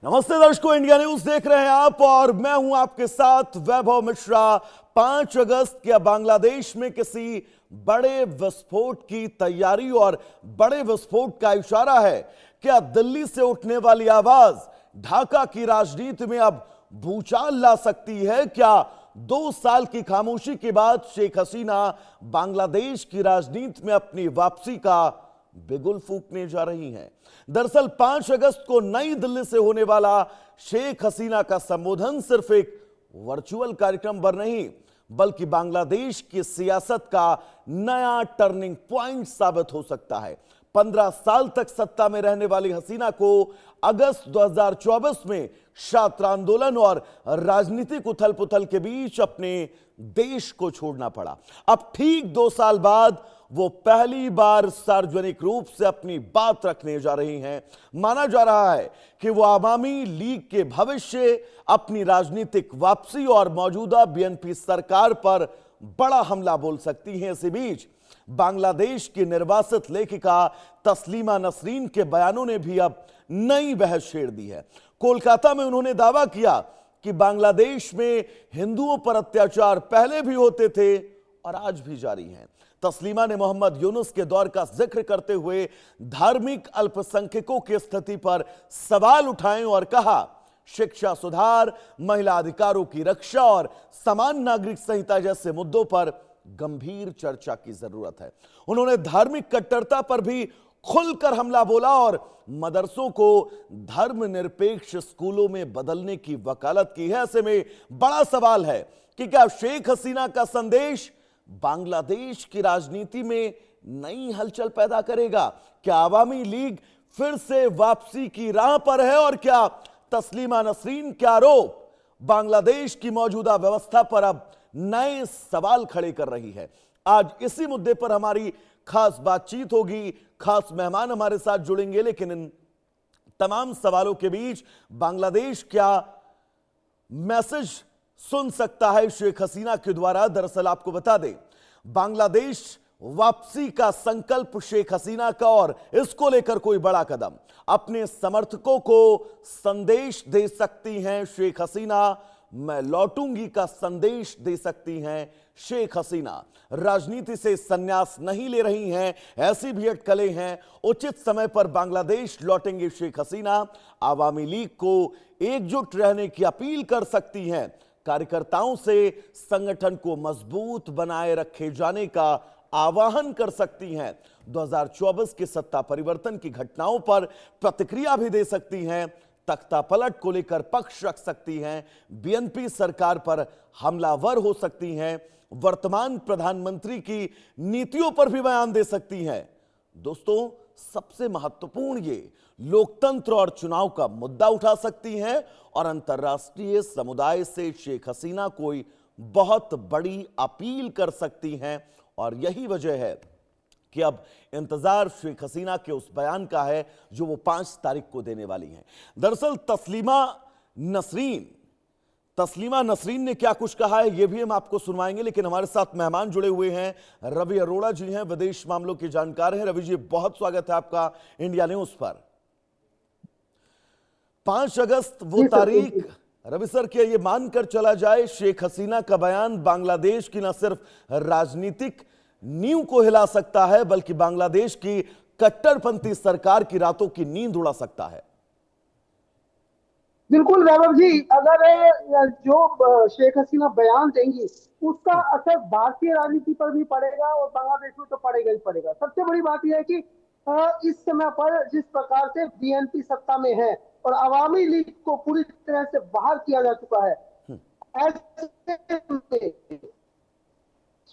नमस्ते दर्शकों, India news देख रहे हैं आप और मैं हूं आपके साथ वैभव मिश्रा। 5 अगस्त क्या बांग्लादेश में किसी बड़े विस्फोट की तैयारी और बड़े विस्फोट का इशारा है? क्या दिल्ली से उठने वाली आवाज ढाका की राजनीति में अब भूचाल ला सकती है? क्या 2 साल की खामोशी के बाद शेख हसीना बांग्लादेश की राजनीति में अपनी वापसी का बिगुल फूंकने जा रही हैं? दरअसल 5 अगस्त को नई दिल्ली से होने वाला शेख हसीना का संबोधन सिर्फ एक वर्चुअल कार्यक्रम पर नहीं बल्कि बांग्लादेश की सियासत का नया टर्निंग पॉइंट साबित हो सकता है। 15 साल तक सत्ता में रहने वाली हसीना को अगस्त 2024 में छात्र आंदोलन और राजनीतिक उथल पुथल के बीच अपने देश को छोड़ना पड़ा। अब ठीक 2 साल बाद वो पहली बार सार्वजनिक रूप से अपनी बात रखने जा रही हैं। माना जा रहा है कि वो आवामी लीग के भविष्य, अपनी राजनीतिक वापसी और मौजूदा बीएनपी सरकार पर बड़ा हमला बोल सकती हैं। इसी बीच बांग्लादेश की निर्वासित लेखिका तस्लीमा नसरीन के बयानों ने भी अब नई बहस छेड़ दी है। कोलकाता में उन्होंने दावा किया कि बांग्लादेश में हिंदुओं पर अत्याचार पहले भी होते थे और आज भी जारी हैं। तस्लीमा ने मोहम्मद यूनुस के दौर का जिक्र करते हुए धार्मिक अल्पसंख्यकों की स्थिति पर सवाल उठाए और कहा, शिक्षा सुधार, महिला अधिकारों की रक्षा और समान नागरिक संहिता जैसे मुद्दों पर गंभीर चर्चा की जरूरत है। उन्होंने धार्मिक कट्टरता पर भी खुलकर हमला बोला और मदरसों को धर्मनिरपेक्ष स्कूलों में बदलने की वकालत की है। ऐसे में बड़ा सवाल है कि क्या शेख हसीना का संदेश बांग्लादेश की राजनीति में नई हलचल पैदा करेगा? क्या आवामी लीग फिर से वापसी की राह पर है? और क्या तस्लीमा नसरीन के आरोप बांग्लादेश की मौजूदा व्यवस्था पर अब नए सवाल खड़े कर रही है? आज इसी मुद्दे पर हमारी खास बातचीत होगी, खास मेहमान हमारे साथ जुड़ेंगे। लेकिन इन तमाम सवालों के बीच बांग्लादेश क्या मैसेज सुन सकता है शेख हसीना के द्वारा? दरअसल आपको बता दें, बांग्लादेश वापसी का संकल्प शेख हसीना का और इसको लेकर कोई बड़ा कदम अपने समर्थकों को संदेश दे सकती हैं शेख हसीना। मैं लौटूंगी का संदेश दे सकती हैं शेख हसीना। राजनीति से संन्यास नहीं ले रही हैं, ऐसी भी अटकलें हैं। उचित समय पर बांग्लादेश लौटेंगे शेख हसीना। आवामी लीग को एकजुट रहने की अपील कर सकती हैं। कार्यकर्ताओं से संगठन को मजबूत बनाए रखे जाने का आह्वान कर सकती हैं। 2024 के सत्ता परिवर्तन की घटनाओं पर प्रतिक्रिया भी दे सकती हैं। तख्ता पलट को लेकर पक्ष रख सकती हैं। बीएनपी सरकार पर हमलावर हो सकती हैं। वर्तमान प्रधानमंत्री की नीतियों पर भी बयान दे सकती हैं। दोस्तों, सबसे महत्वपूर्ण ये लोकतंत्र और चुनाव का मुद्दा उठा सकती हैं और अंतर्राष्ट्रीय समुदाय से शेख हसीना कोई बहुत बड़ी अपील कर सकती हैं। और यही वजह है कि अब इंतजार शेख हसीना के उस बयान का है जो वो 5 तारीख को देने वाली हैं। दरअसल तस्लीमा नसरीन ने क्या कुछ कहा है ये भी हम आपको सुनवाएंगे। लेकिन हमारे साथ मेहमान जुड़े हुए हैं। रवि अरोड़ा जी हैं, विदेश मामलों के जानकार हैं। रवि जी, बहुत स्वागत है आपका इंडिया न्यूज पर। 5 अगस्त वो तारीख, रवि सर, क्या ये मानकर चला जाए शेख हसीना का बयान बांग्लादेश की न सिर्फ राजनीतिक नींव को हिला सकता है बल्कि बांग्लादेश की कट्टरपंथी सरकार की रातों की नींद उड़ा सकता है? बिल्कुल वैभव जी, अगर जो शेख हसीना बयान देंगी उसका असर भारतीय राजनीति पर भी पड़ेगा और बांग्लादेश में तो पड़ेगा ही पड़ेगा। सबसे बड़ी बात यह है कि इस समय पर जिस प्रकार से बीएनपी सत्ता में है और आवामी लीग को पूरी तरह से बाहर किया जा चुका है, ऐसे में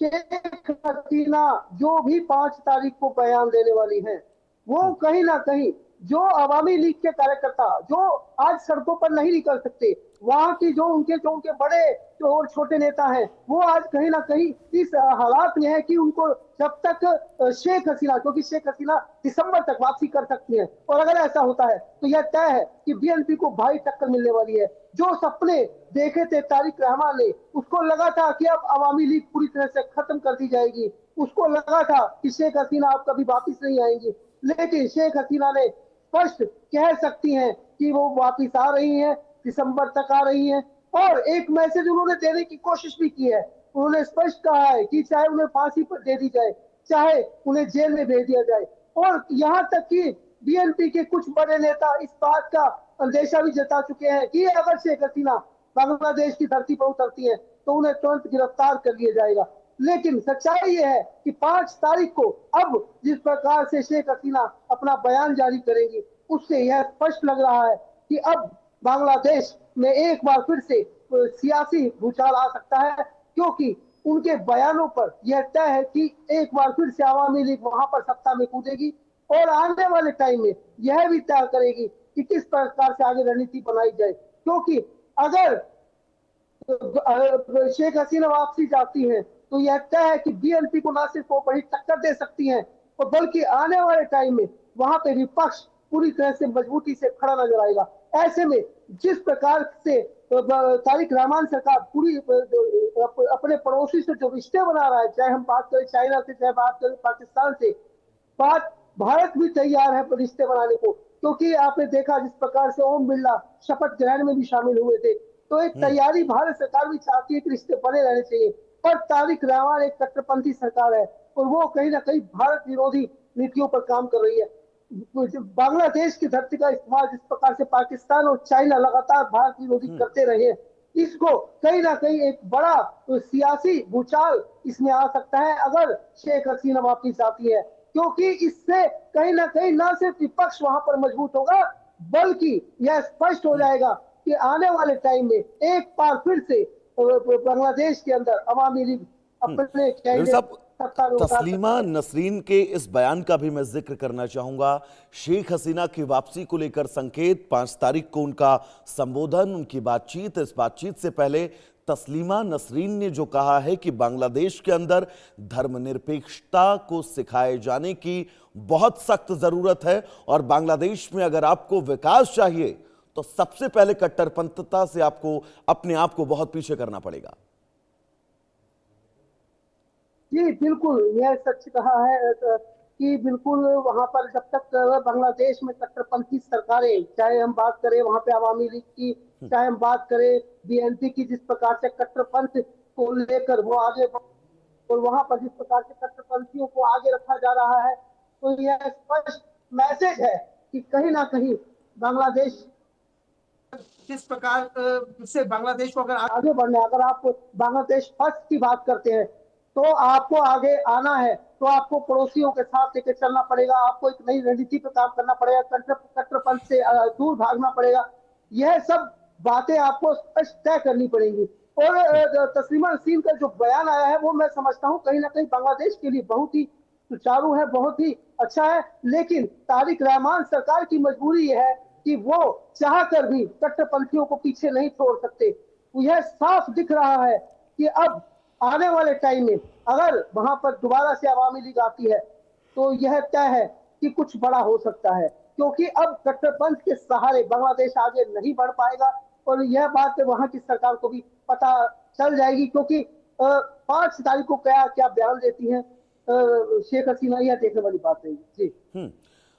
शेख हसीना जो भी 5 तारीख को बयान देने वाली है वो कहीं ना कहीं जो आवामी लीग के कार्यकर्ता जो आज सड़कों पर नहीं निकल सकते, वहां की जो उनके बड़े जो और छोटे नेता हैं, वो आज कहीं ना कहीं इस हालात में है कि उनको जब तक शेख हसीना, क्योंकि शेख हसीना दिसंबर तक वापसी कर सकती है और अगर ऐसा होता है तो यह तय है कि बीएनपी को भारी टक्कर मिलने वाली है। जो सपने देखे थे तारिक रहमान ने, उसको लगा था कि अब आवामी लीग पूरी तरह से खत्म कर दी जाएगी, उसको लगा था कि शेख हसीना अब कभी वापिस नहीं आएंगी, लेकिन शेख हसीना ने स्पष्ट कह सकती हैं कि वो वापिस आ रही हैं, दिसंबर तक आ रही हैं। और एक मैसेज उन्होंने देने की कोशिश भी की है। उन्होंने स्पष्ट कहा है कि चाहे उन्हें फांसी पर दे दी जाए, चाहे उन्हें जेल में भेज दिया जाए। और यहाँ तक कि बीएनपी के कुछ बड़े नेता इस बात का अंदेशा भी जता चुके हैं कि अगर शेख हसीना बांग्लादेश की धरती पर उतरती है तो उन्हें तुरंत गिरफ्तार कर लिया जाएगा। लेकिन सच्चाई यह है कि 5 तारीख को अब जिस प्रकार से शेख हसीना अपना बयान जारी करेंगी, उससे यह स्पष्ट लग रहा है कि अब बांग्लादेश में एक बार फिर से सियासी भूचाल आ सकता है, क्योंकि उनके बयानों पर यह तय है कि एक बार फिर से आवामी लीग वहां पर सत्ता में कूदेगी और आने वाले टाइम में यह भी तय करेगी कि किस प्रकार से आगे रणनीति बनाई जाए। क्योंकि अगर शेख हसीना वापसी जाती है तो यह तय है कि बीएनपी को न सिर्फ वो बड़ी टक्कर दे सकती हैं, और बल्कि आने वाले टाइम में वहां पे विपक्ष पूरी तरह से मजबूती से खड़ा नजर आएगा। ऐसे में जिस प्रकार से तारिक रहमान सरकार पूरी अपने पड़ोसी से जो रिश्ते बना रहा है, चाहे हम बात करें चाइना से, चाहे बात करें पाकिस्तान से, बात भारत भी तैयार है रिश्ते बनाने को। क्योंकि आपने देखा जिस प्रकार से ओम बिरला शपथ ग्रहण में भी शामिल हुए थे, तो एक तैयारी भारत सरकार भी चाहती है कि रिश्ते बने रहने चाहिए। पर तारिक रहमान एक कट्टरपंथी सरकार है और वो कहीं ना कहीं भारत विरोधी नीतियों पर काम कर रही है। बांग्लादेश की धरती का इस्तेमाल जिस प्रकार से पाकिस्तान और चाइना लगातार भारत विरोधी करते रहे हैं, इसको कहीं ना कहीं एक बड़ा सियासी भूचाल इसमें आ सकता है अगर शेख हसीना वापिस आती है। क्योंकि इससे कहीं ना कहीं न सिर्फ विपक्ष वहां पर मजबूत होगा, बल्कि यह स्पष्ट हो जाएगा कि आने वाले टाइम में एक बार फिर से बांग्लादेश के अंदर अवामी लीग अपने रवि कैंडिडेट साहब, सत्ता में उतार तस्लीमा सकती है। नसरीन के इस बयान का भी मैं जिक्र करना चाहूंगा। शेख हसीना की वापसी को लेकर संकेत, 5 तारीख को उनका संबोधन, उनकी बातचीत। इस बातचीत से पहले तस्लीमा नसरीन ने जो कहा है कि बांग्लादेश के अंदर धर्मनिरपेक्षता को सिखाए जाने की बहुत सख्त जरूरत है और बांग्लादेश में अगर आपको विकास चाहिए तो सबसे पहले कट्टरपंथता से आपको अपने आप को बहुत पीछे करना पड़ेगा। जी बिल्कुल, यह सच कहा है कि बिल्कुल वहां पर जब तक बांग्लादेश में कट्टरपंथी सरकारें, चाहे हम बात करें वहां पे आवामी लीग की, चाहे हम बात करें बीएनपी की, जिस प्रकार से कट्टरपंथ को लेकर वो आगे और वहां पर जिस प्रकार से कट्टरपंथियों को आगे रखा जा रहा है, तो यह स्पष्ट मैसेज है कि कहीं ना कहीं बांग्लादेश किस प्रकार से बांग्लादेश को अगर आगे बढ़ना है, अगर आप बांग्लादेश फर्स्ट की बात करते हैं तो आपको आगे आना है, तो आपको पड़ोसियों के साथ लेकर चलना पड़ेगा, आपको एक नई रणनीति पर काम करना पड़ेगा, कट्टरपंथ से दूर भागना पड़ेगा। यह सब बातें आपको स्पष्ट तय करनी पड़ेंगी। और तस्लीमा नसरीन का जो बयान आया है वो मैं समझता हूँ कहीं ना कहीं बांग्लादेश के लिए बहुत ही सुचारू है, बहुत ही अच्छा है। लेकिन तारिक रहमान सरकार की मजबूरी यह है कि वो चाहकर भी कट्टरपंथियों को पीछे नहीं छोड़ सकते। यह साफ दिख रहा है कि अब आने वाले टाइम में अगर वहां पर दोबारा से आवामी लीग आती है तो यह तय है कि कुछ बड़ा हो सकता है, क्योंकि अब कट्टरपंथ के सहारे बांग्लादेश आगे नहीं बढ़ पाएगा। और यह बात वहां की सरकार को भी पता चल जाएगी, क्योंकि 5 तारीख को क्या क्या बयान देती है शेख हसीना, यह देखने वाली बात रहेगी। जी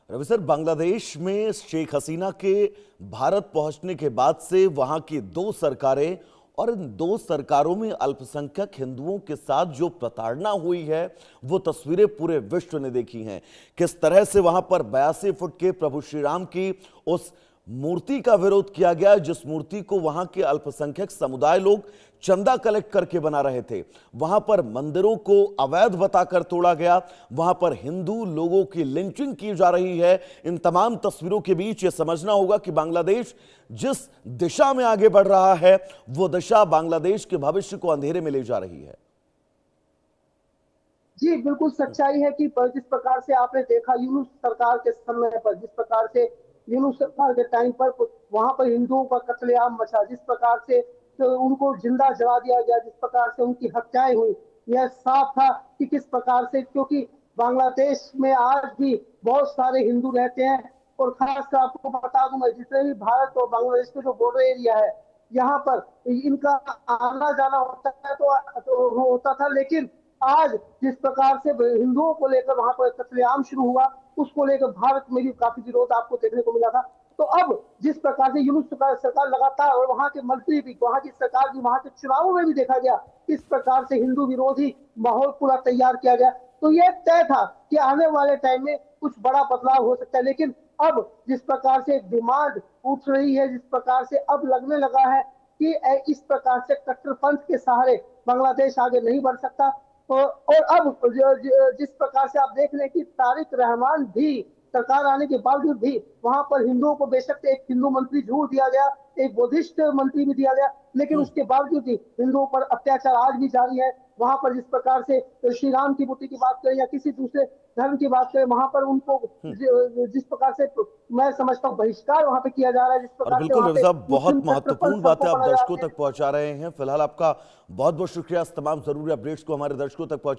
रवि सर, बांग्लादेश में शेख हसीना के भारत पहुंचने के बाद से वहां की 2 सरकारें और इन 2 सरकारों में अल्पसंख्यक हिंदुओं के साथ जो प्रताड़ना हुई है वो तस्वीरें पूरे विश्व ने देखी हैं। किस तरह से वहां पर 82 फुट के प्रभु श्री राम की उस मूर्ति का विरोध किया गया, जिस मूर्ति को वहां के अल्पसंख्यक समुदाय लोग चंदा कलेक्ट करके बना रहे थे। वहां पर मंदिरों को अवैध बताकर तोड़ा गया, वहां पर हिंदू लोगों की लिंचिंग की जा रही है। इन तमाम तस्वीरों के बीच यह समझना होगा कि बांग्लादेश जिस दिशा में आगे बढ़ रहा है वो दिशा बांग्लादेश के भविष्य को अंधेरे में ले जा रही है। जी बिल्कुल सच्चाई है कि जिस प्रकार से आपने देखा यूनुस सरकार के समय पर, जिस प्रकार से यूनुस सरकार के टाइम पर वहां पर हिंदुओं का कत्लेआम मचा, जिस प्रकार से तो उनको जिंदा जला दिया गया, जिस प्रकार से उनकी हत्याएं हुई, यह साफ था कि किस प्रकार से, क्योंकि बांग्लादेश में आज भी बहुत सारे हिंदू रहते हैं। और खासकर आपको बता दूं मैं, जितने भी भारत और बांग्लादेश के जो बॉर्डर एरिया है यहाँ पर इनका आना जाना होता है तो होता था। लेकिन आज जिस प्रकार से हिंदुओं को लेकर वहां पर कत्लेआम शुरू हुआ, उसको लेकर भारत में भी काफी विरोध आपको देखने को मिला था। तो अब जिस प्रकार से यूनुस सरकार लगातार, और वहां के मंत्री भी, वहां की सरकार भी, वहां के चुनावों में भी देखा गया किस प्रकार से हिंदू विरोधी माहौल पूरा तैयार किया गया, तो यह तय था कि आने वाले टाइम में कुछ बड़ा बदलाव हो सकता है। लेकिन अब जिस प्रकार से डिमांड उठ रही है, जिस प्रकार से अब लगने लगा है कि इस प्रकार से कट्टरपंथ के सहारे बांग्लादेश आगे नहीं बढ़ सकता, और अब जिस प्रकार से आप देख रहे हैं कि तारिक रहमान भी सरकार आने के बावजूद भी वहां पर हिंदुओं को बेशक एक हिंदू मंत्री जरूर दिया गया, एक बुद्धिस्ट मंत्री भी दिया गया, लेकिन उसके बावजूद भी हिंदुओं पर अत्याचार आज भी जारी है। वहां पर जिस प्रकार से श्री राम की मूर्ति की बात करें या किसी दूसरे धर्म की बात करें, वहां पर उनको जिस प्रकार से मैं समझता हूँ बहिष्कार वहां पे किया जा रहा है, जिस और प्रकार से बिल्कुल वहां रवि पे साहब, बहुत मुस्लिम महत्वपूर्ण कट्टरपंथ बातें सबको आप पढ़ा दर्शकों जाते हैं। तक पहुंचा रहे हैं। फिलहाल आपका बहुत बहुत शुक्रिया इस तमाम जरूरी अपडेट्स को हमारे दर्शकों तक पहुंचा